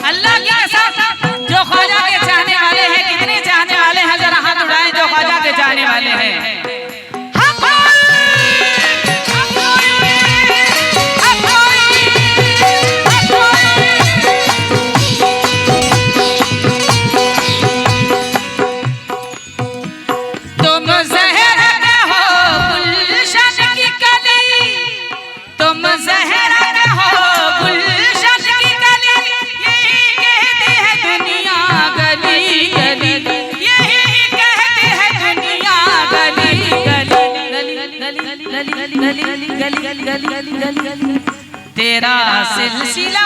अल्लाह के साथ जो ख्वाजा के चाहने वाले हैं, कितने चाहने वाले हैं, जरा हाथ उठाएं जो ख्वाजा के चाहने वाले हैं। तेरा सिलसिला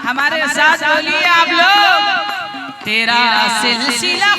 हमारे साथ बोलिए आप लोग। तेरा सिलसिला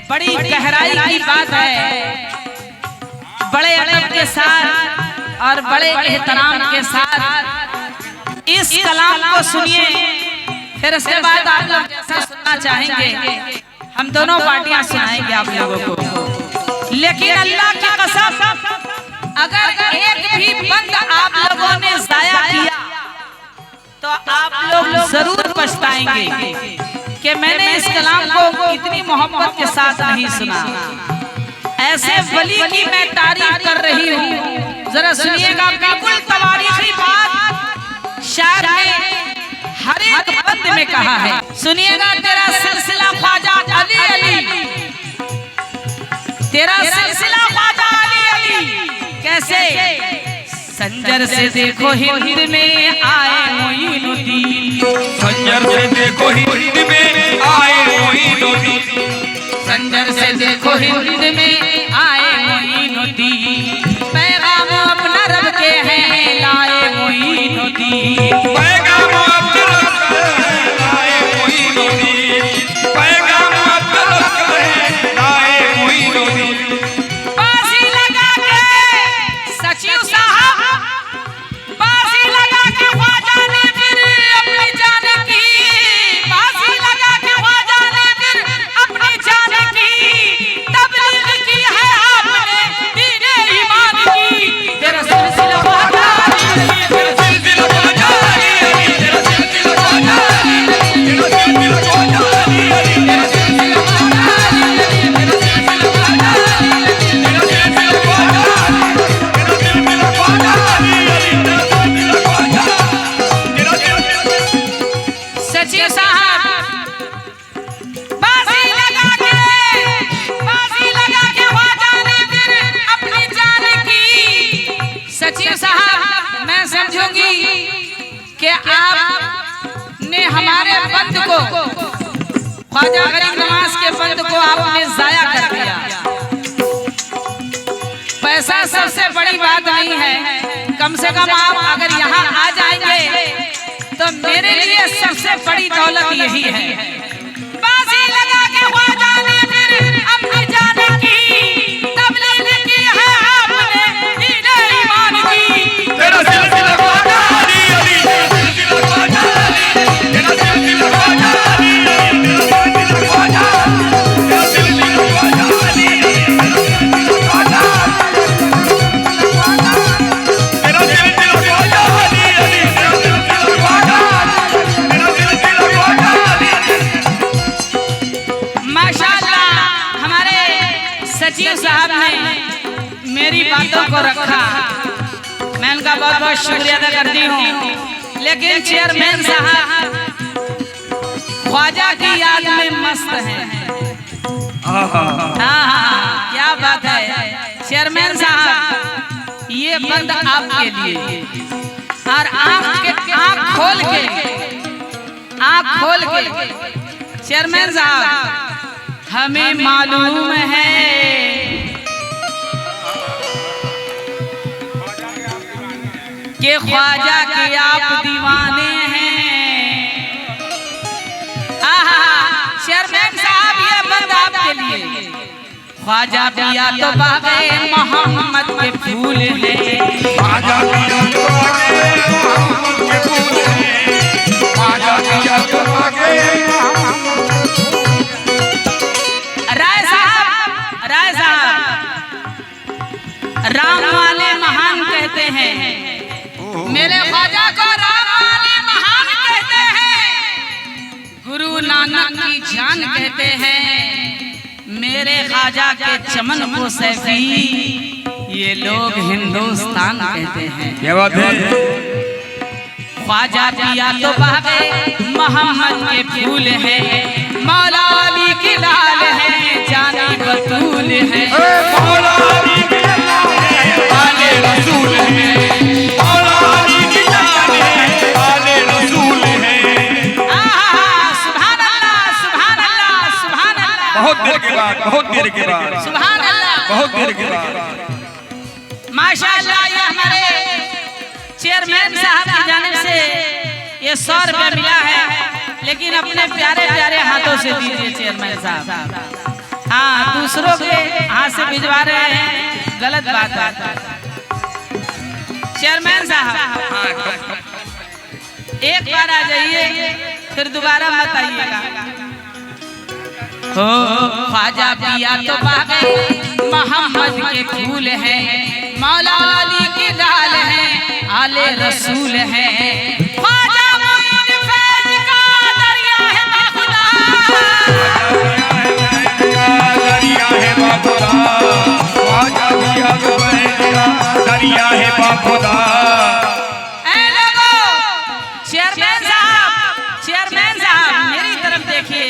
बड़ी गहराई की बात है। बड़े अदब के साथ और बड़े एहतराम के साथ इस कलाम को सुनिए। फिर उसके बाद आप लोग जैसा सुनना चाहेंगे हम दोनों पार्टियां सुनाएंगे आप लोगों को। लेकिन अल्लाह की कसम अगर एक भी बंद आप लोगों ने जाया किया तो आप लोग जरूर पछताएंगे कि मैंने इस कलाम को इतनी मोहब्बत के साथ नहीं सुना। ऐसे वली की मैं तारीफ कर रही हूँ, जरा सुनिएगा। बिल्कुल तवारीखी बात शायर ने हर एक बंद में कहा है, सुनिएगा। तेरा सिलसिला ख्वाजा अली अली, तेरा सिलसिला ख्वाजा अली अली। कैसे? संजर से देखो हिंद में आए मोइनुद्दीन, संजर से देखो हिंद में आए मोइनुद्दीन, संजर से देखो हिंद में आए मोइनुद्दीन। पैगाम अपना रब के हैं लाए मोइनुद्दीन, पैगाम अपना रब के हैं लाए मोइनुद्दीन, पैगाम अपना रब के हैं लाए मोइनुद्दीन। बाजी लगा के सचिव साहब, बाजी लगा के ख्वाजा ने फिर अपनी जान की, बाजी लगा के ख्वाजा ने फिर अपनी जान की तबलीग की है आपने दीने ईमान की। तेरा सिलसिला ख्वाजा अली, तेरा सिलसिला ख्वाजा अली, तेरा सिलसिला ख्वाजा अली, तेरा सिलसिला ख्वाजा अली, तेरा सिलसिला ख्वाजा अली, तेरा सिलसिला ख्वाजा अली, तेरा सिलसिला ख्वाजा सचिव साहब। बाजी लगा के ख्वाजा ने फिर अपनी जान की। सचिव साहब, मैं समझूंगी कि आपने हमारे बंद को, ख्वाजा गरीब नवाज के बंद को आपने जाया कर दिया। पैसा सबसे बड़ी बात नहीं है, कम से कम आप अगर यहाँ आ जाएंगे तो मेरे लिए सबसे बड़ी दौलत यही है। बातों को रखा। मैं उनका बहुत बहुत शुक्रिया अदा करती हूँ। लेकिन चेयरमैन साहब ख्वाजा की याद में मस्त है। हाँ, क्या बात है चेयरमैन साहब, ये बंद आपके लिए। और आँख खोल के चेयरमैन साहब, हमें मालूम है कि ख्वाजा के आप दीवाने हैं। चेयरमैन साहब, ये बंद आपके लिए। ख्वाजा पिया तो बागे मोहम्मद के फूल है, ख्वाजा पिया तो बागे मोहम्मद के फूल है, ख्वाजा पिया तो बागे मोहम्मद के फूल है। राय साहब, राम वाले महान कहते हैं, मेरे ख्वाजा को राम वाले महान कहते हैं। गुरु नानक की जान कहते हैं, मेरे ख्वाजा के चमन को सैफी, ये लोग हिंदुस्तान कहते हैं। क्या बात है। ख्वाजा पिया तो बागे मोहम्मद के फूल है, मौला अली की लाल है, जानी बतूल है, मौला अली की लाल है, आले रसूल है, मौला अली की लाल है, आले रसूल है। सुभान अल्लाह, सुभान अल्लाह, सुभान अल्लाह। बहुत देर के बाद, बहुत देर के बाद, सुभान अल्लाह, बहुत देर के बाद। माशाअल्लाह, ये हमारे चेयरमैन साहब की जानिब से ये 100 रुपया मिला है, लेकिन अपने प्यारे प्यारे हाथों से दीजिए चेयरमैन साहब। हाँ, दूसरों के हाथ से भिजवा रहे हैं, गलत बात है। चेयरमैन साहब, एक बार आ जाइए, फिर दोबारा मत आइएगा। हो ख्वाजा पिया तो बागे मोहम्मद के फूल है, मौला अली की लाल है, आले रसूल है, ख्वाजा मोइन फैज का दरिया है बाखुदा, दरिया है बाखुदा, ख्वाजा पिया तो बागे दरिया है बाखुदा। ऐ लोगों, चेयरमैन साहब मेरी तरफ देखिए।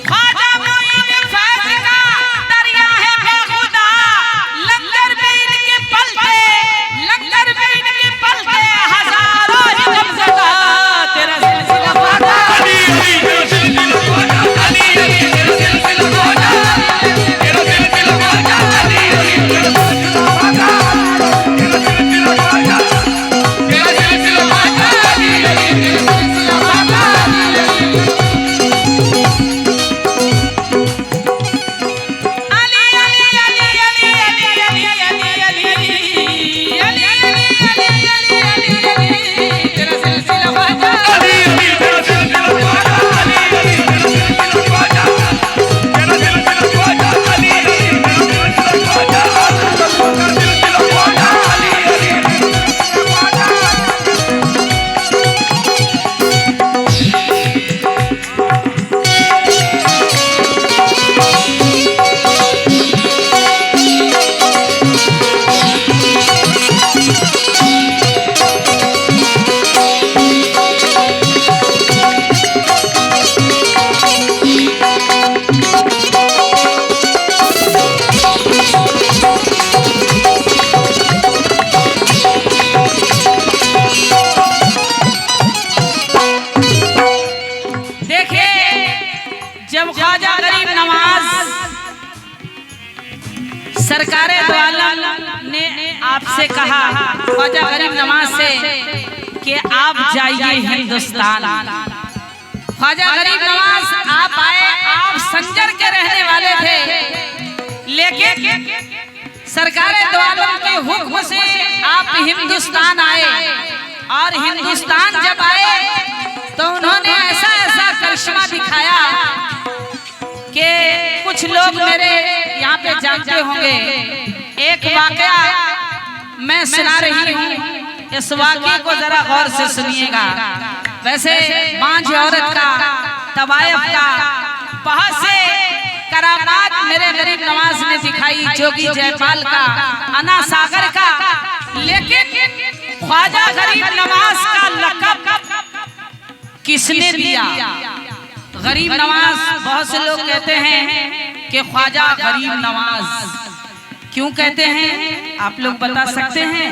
ख्वाजा मोइन फैज का दरिया है बेखुदा, लंगर में इनके पलते, लंगर में इनके पलते हजारों ही गमज़दा, तेरा सिलसिला ख्वाजा अली अली तेरा सिलसिला ख्वाजा, अली अली तेरा सिलसिला ख्वाजा, तेरा सिलसिला ख्वाजा, अली अली तेरा सिलसिला ख्वाजा, तेरा सिलसिला ख्वाजा, तेरा सिलसिला ख्वाजा, अली अली तेरा सिलसिला ख्वाजा। जब ख्वाजा गरीब नवाज सरकारे दो आलम ने आपसे कहा, ख्वाजा गरीब नवाज से, कि आप जाइए हिंदुस्तान। ख्वाजा गरीब नवाज आप आए, आप संजर के रहने वाले थे, लेकिन सरकारे दो आलम के हुक्म से आप हिंदुस्तान आए। और हिंदुस्तान जब आए तो उन्होंने ऐसा ऐसा करिश्मा दिखाया कि कुछ लोग मेरे यहाँ पे जानते होंगे। एक वाकया मैं सुना रही हूँ, इस वाकये को जरा गौर से सुनिएगा। वैसे बांझ औरत का, तवायफ का, बहुत से करामात मेरे गरीब नवाज ने दिखाई, जोगी जयपाल का, अना सागर का, लेकिन ख्वाजा गरीब नवाज का लक़ब किसने दिया? गरीब नवाज, बहुत से लोग कहते हैं कि ख्वाजा गरीब नवाज क्यों कहते हैं, आप लोग बता सकते हैं?